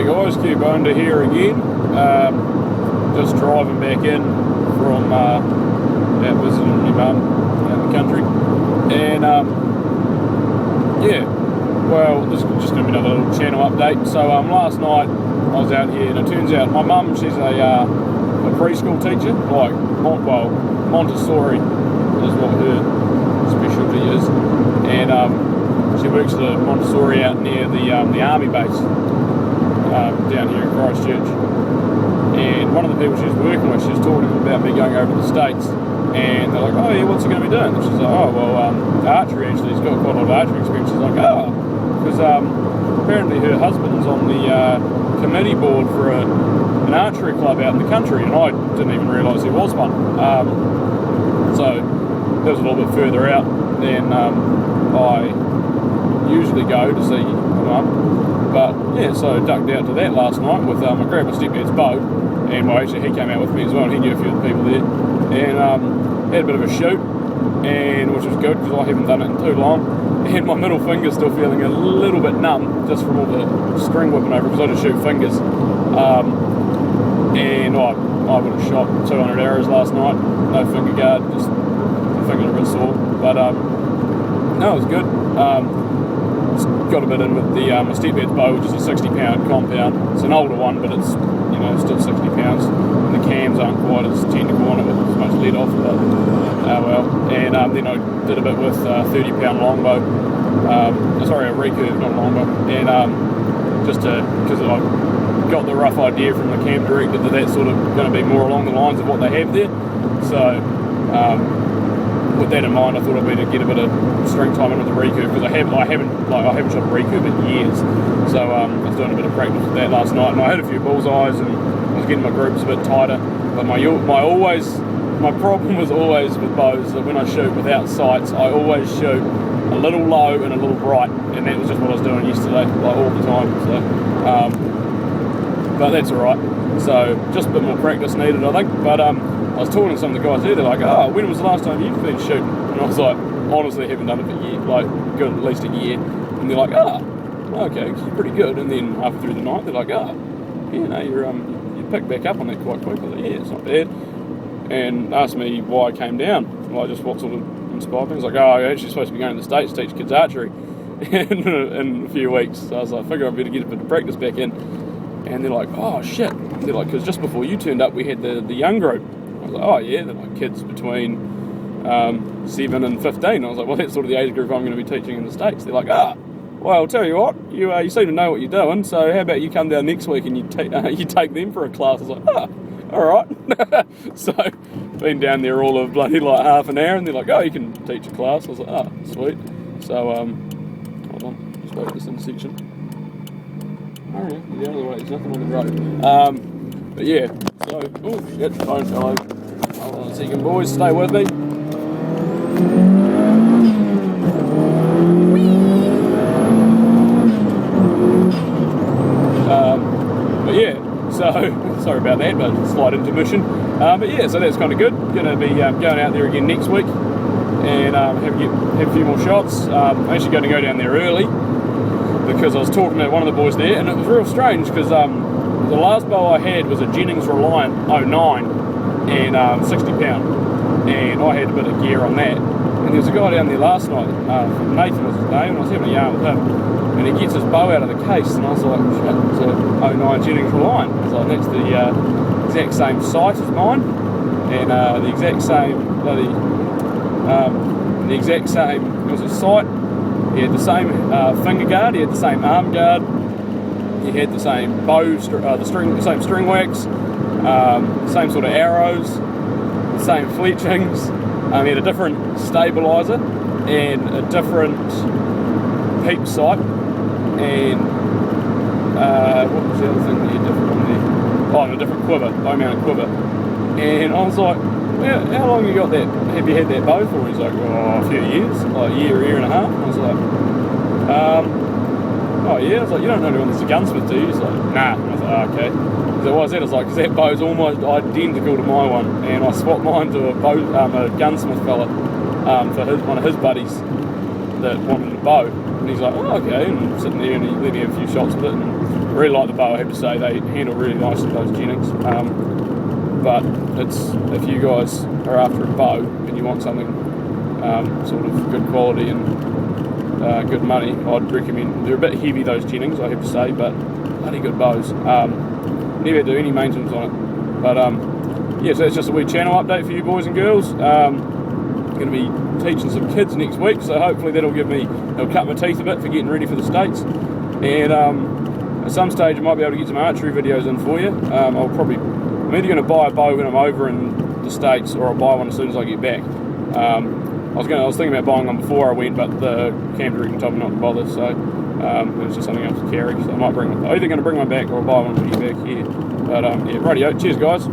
guys, Q Bonder here again. Just driving back in from out visiting my mum out in the country. And well, this is just going to be another little channel update. So last night I was out here, and it turns out my mum, she's a preschool teacher, like Montessori is what her specialty is, and she works at a Montessori out near the army base down here in Christchurch. And one of the people she was working with, she was talking about me going over to the States, and they're like, oh yeah, what's he going to be doing? And she's like, oh well, archery actually, he's got quite a lot of archery experience. She's like, oh, because apparently her husband's on the committee board for an archery club out in the country, and I didn't even realise there was one. So that was a little bit further out than I usually go to see my mum. But yeah, so I ducked out to that last night with I grabbed my stepdad's bow, and well, actually he came out with me as well, and he knew a few of the people there, and had a bit of a shoot, and which was good because I haven't done it in too long, and my middle finger's still feeling a little bit numb just from all the string whipping over because I just shoot fingers, and I would have shot 200 arrows last night, no finger guard, just my fingers a bit sore, but no, it was good. Got a bit in with the my stepdad's bow, which is a 60-pound compound. It's an older one, but it's still 60 pounds. And the cams aren't quite as technical on it with as much lead off, but well. And then I did a bit with 30-pound longbow. Sorry, a recurve, not a longbow. And just because I got the rough idea from the camp director that that's sort of going to be more along the lines of what they have there. So. With that in mind, I thought I'd better get a bit of string time in with the recurve because I haven't shot a recurve in years. So I was doing a bit of practice with that last night, and I had a few bullseyes and I was getting my groups a bit tighter. But my problem was always with bows that when I shoot without sights, I always shoot a little low and a little bright, and that was just what I was doing yesterday, like all the time. So, but that's all right. So just a bit more practice needed, I think. But I was talking to some of the guys there, they're like, oh, when was the last time you've been shooting? And I was like, honestly, I haven't done it for years, like, good, at least a year. And they're like, okay, you're pretty good. And then halfway through the night, they're like, you picked back up on that quite quickly. I was like, yeah, it's not bad. And asked me why I came down, like, just what sort of inspired me. I was like, oh, you're actually supposed to be going to the States to teach kids archery in a few weeks. So I was like, I figure I better get a bit of practice back in. And they're like, oh, shit. They're like, because just before you turned up, we had the young group. I was like, oh yeah, they're like kids between 7 and 15. I was like, well, that's sort of the age group I'm going to be teaching in the States. They're like, well, I'll tell you what, you seem to know what you're doing, so how about you come down next week and you take them for a class? I was like, all right. So, been down there all of bloody like half an hour, and they're like, oh, you can teach a class. I was like, sweet. So, hold on, just wait for this intersection. Oh yeah, the other way, there's nothing on the road. But yeah, so, oh shit, phone fell over. Hold on a second, boys, stay with me. But yeah, so, sorry about that, but slight intermission. But yeah, so that's kind of good. Going to be going out there again next week and have a few more shots. I'm actually going to go down there early because I was talking to one of the boys there, and it was real strange because the last bow I had was a Jennings Reliant 09 and 60 pound, and I had a bit of gear on that. And there was a guy down there last night, Nathan was his name, and I was having a yarn with him, and he gets his bow out of the case, and I was like, shit, it's a 09 Jennings Reliant. I was like, that's the exact same sight as mine, and the exact same it was a sight. He had the same finger guard, he had the same arm guard, he had the same bow, the same string wax, same sort of arrows, the same fletchings. He had a different stabiliser and a different peep sight, and what was the other thing that he had different on there? Oh, and a different quiver, bow-mounted quiver. And I was like, how long have you had that bow for? He's like, a few years, like a year and a half. And I was like, oh yeah. I was like, you don't know anyone that's a gunsmith, do you? He's like, nah. And I was like, okay. So why is that? I was like, because that bow's almost identical to my one, and I swapped mine to a gunsmith fella for one of his buddies. that wanted a bow, and he's like, oh, okay, and sitting there, and he let me have a few shots with it, and I really like the bow. I have to say they handle really nicely, those Jennings. But it's, if you guys are after a bow and you want something sort of good quality and good money, I'd recommend. They're a bit heavy, those Jennings, I have to say, but bloody good bows. Never had to do any maintenance on it, but yeah, so that's just a wee channel update for you boys and girls. Going to be teaching some kids next week, so hopefully it'll cut my teeth a bit for getting ready for the States. And at some stage I might be able to get some archery videos in for you. I'm either going to buy a bow when I'm over in the States, or I'll buy one as soon as I get back. I was thinking about buying one before I went, but the camp director told me not to bother, so it was just something else to carry. So I might I'm either going to bring one back or I'll buy one when we get back here. But yeah, rightio, cheers guys.